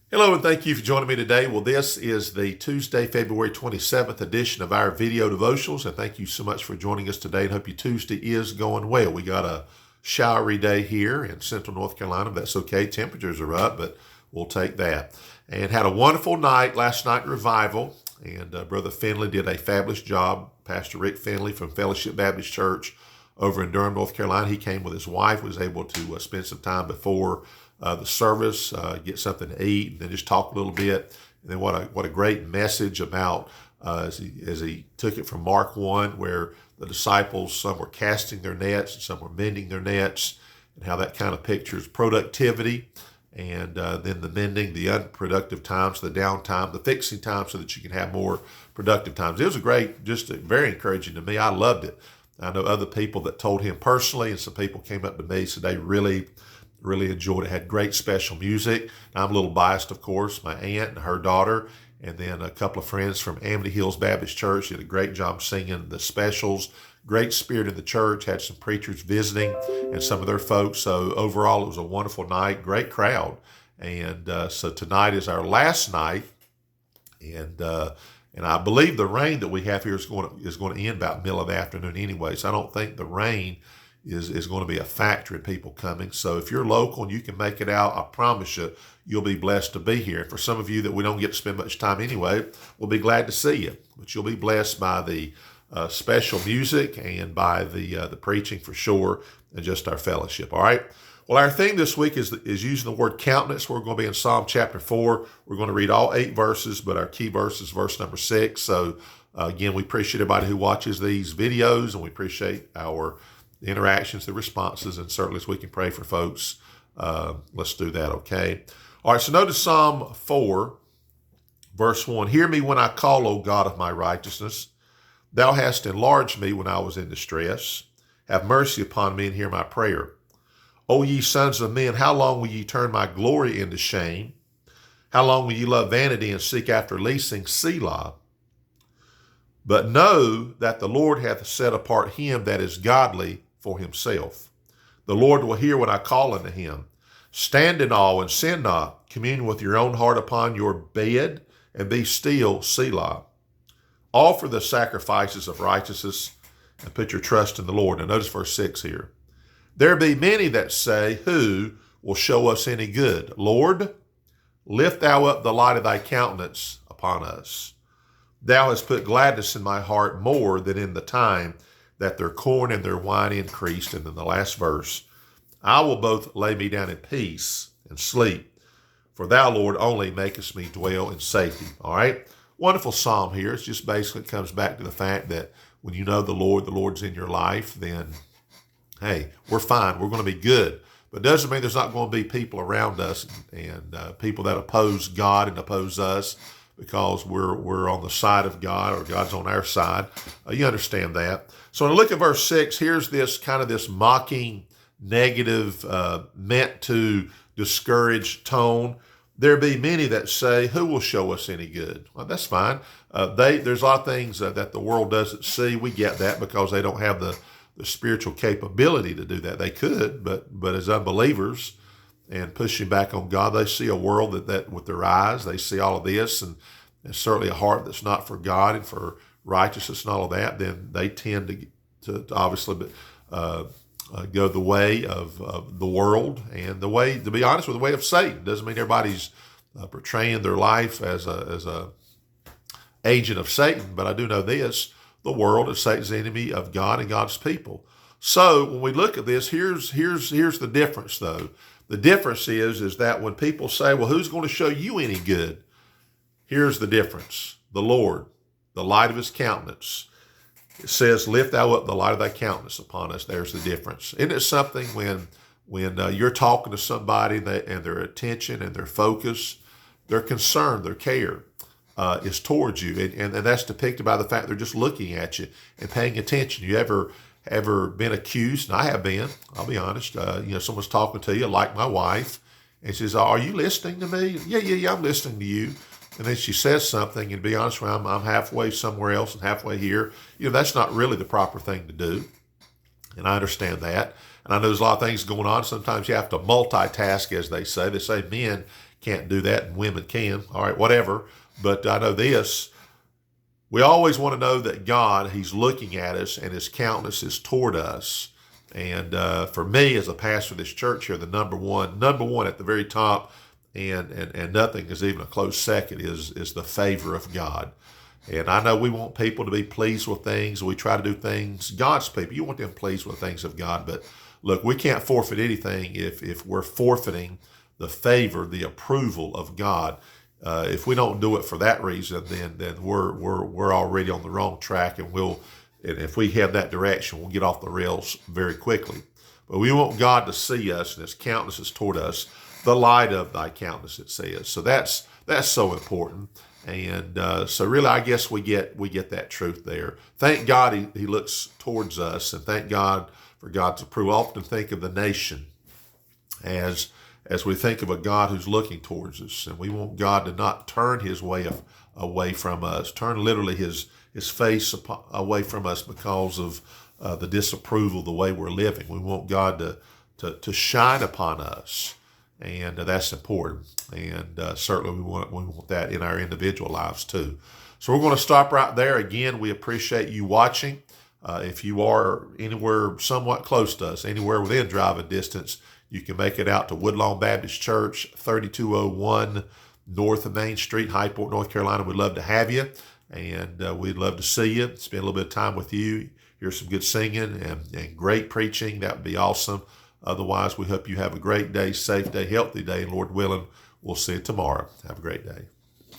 Hello, and thank you for joining me today. Well, this is the Tuesday, February 27th edition of our video devotionals, and thank you so much for joining us today, and hope your Tuesday is going well. We got a showery day here in central North Carolina. That's okay. Temperatures are up, but we'll take that. And had a wonderful night last night in revival, and Brother Finley did a fabulous job. Pastor Rick Finley from Fellowship Baptist Church over in Durham, North Carolina. He came with his wife, was able to spend some time before the service, get something to eat, and then just talk a little bit. And then what a great message about as he took it from Mark 1, where the disciples, some were casting their nets and some were mending their nets, and how that kind of pictures productivity, and then the mending, the unproductive times, the downtime, the fixing time, so that you can have more productive times. It was very encouraging to me. I loved it. I know other people that told him personally, and some people came up to me and said they really enjoyed it. Had great special music. Now, I'm a little biased, of course. My aunt and her daughter, and then a couple of friends from Amity Hills Baptist Church did a great job singing the specials. Great spirit in the church. Had some preachers visiting and some of their folks. So overall, it was a wonderful night. Great crowd. And so tonight is our last night, and I believe the rain that we have here is going to end about middle of the afternoon anyway. So I don't think the rain is going to be a factor in people coming. So if you're local and you can make it out, I promise you, you'll be blessed to be here. And for some of you that we don't get to spend much time anyway, we'll be glad to see you. But you'll be blessed by the special music and by the preaching for sure, and just our fellowship. All right. Well, our theme this week is using the word countenance. We're going to be in Psalm chapter 4. We're going to read all 8 verses, but our key verse is verse number 6. So again, we appreciate everybody who watches these videos, and we appreciate our interactions, the responses, and certainly as we can pray for folks, let's do that, okay? All right, so notice Psalm 4, verse 1. Hear me when I call, O God of my righteousness. Thou hast enlarged me when I was in distress. Have mercy upon me and hear my prayer. O ye sons of men, how long will ye turn my glory into shame? How long will ye love vanity and seek after leasing? Selah. But know that the Lord hath set apart him that is godly for himself. The Lord will hear when I call unto him. Stand in awe and sin not. Commune with your own heart upon your bed, and be still. Selah. Offer the sacrifices of righteousness, and put your trust in the Lord. Now notice verse 6 here. There be many that say, who will show us any good? Lord, lift thou up the light of thy countenance upon us. Thou hast put gladness in my heart more than in the time that their corn and their wine increased. And then the last verse, I will both lay me down in peace and sleep, for thou, Lord, only makest me dwell in safety. All right. Wonderful psalm here. It's just basically comes back to the fact that when you know the Lord's in your life, then hey, we're fine. We're going to be good. But it doesn't mean there's not going to be people around us and people that oppose God and oppose us because we're on the side of God, or God's on our side. You understand that. So when I look at verse 6, here's this kind of this mocking, negative, meant to discourage tone. There be many that say, who will show us any good? Well, that's fine. There's a lot of things that the world doesn't see. We get that because they don't have the spiritual capability to do that. They could, but as unbelievers and pushing back on God, they see a world that with their eyes, they see all of this, and certainly a heart that's not for God and for righteousness and all of that, then they tend to obviously go the way of the world, and the way, to be honest, with the way of Satan. Doesn't mean everybody's portraying their life as a agent of Satan, but I do know this: the world is Satan's enemy of God and God's people. So when we look at this, here's the difference, though. The difference is that when people say, well, who's going to show you any good? Here's the difference. The Lord, the light of his countenance. It says, lift thou up the light of thy countenance upon us. There's the difference. Isn't it something when you're talking to somebody and their attention and their focus, their concern, their care is towards you, and that's depicted by the fact they're just looking at you and paying attention. You ever been accused? And I have been. I'll be honest. Someone's talking to you, like my wife, and she says, "Are you listening to me?" Yeah, I'm listening to you. And then she says something, and to be honest with you, I'm halfway somewhere else and halfway here. That's not really the proper thing to do. And I understand that. And I know there's a lot of things going on. Sometimes you have to multitask, as they say. They say men can't do that, and women can. All right, whatever. But I know this. We always want to know that God, He's looking at us and His countenance is toward us. And for me, as a pastor of this church here, the number one at the very top, and nothing is even a close second, is the favor of God. And I know we want people to be pleased with things. We try to do things, God's people, you want them pleased with things of God. But look, we can't forfeit anything if we're forfeiting the favor, the approval of God. If we don't do it for that reason, then we're already on the wrong track, and if we head that direction, we'll get off the rails very quickly. But we want God to see us, and His countenance is toward us, the light of Thy countenance, it says. So that's so important. And so really, I guess we get that truth there. Thank God he looks towards us, and thank God for God's approval. I often think of the nation as we think of a God who's looking towards us, and we want God to not turn His way away from us, turn literally His face away from us because of the disapproval, the way we're living. We want God to shine upon us. And that's important. And certainly we want that in our individual lives too. So we're going to stop right there. Again, we appreciate you watching. If you are anywhere somewhat close to us, anywhere within driving distance, you can make it out to Woodlawn Baptist Church, 3201 North of Main Street, Hyport, North Carolina. We'd love to have you, and we'd love to see you, spend a little bit of time with you, hear some good singing and great preaching. That would be awesome. Otherwise, we hope you have a great day, safe day, healthy day, and Lord willing, we'll see you tomorrow. Have a great day.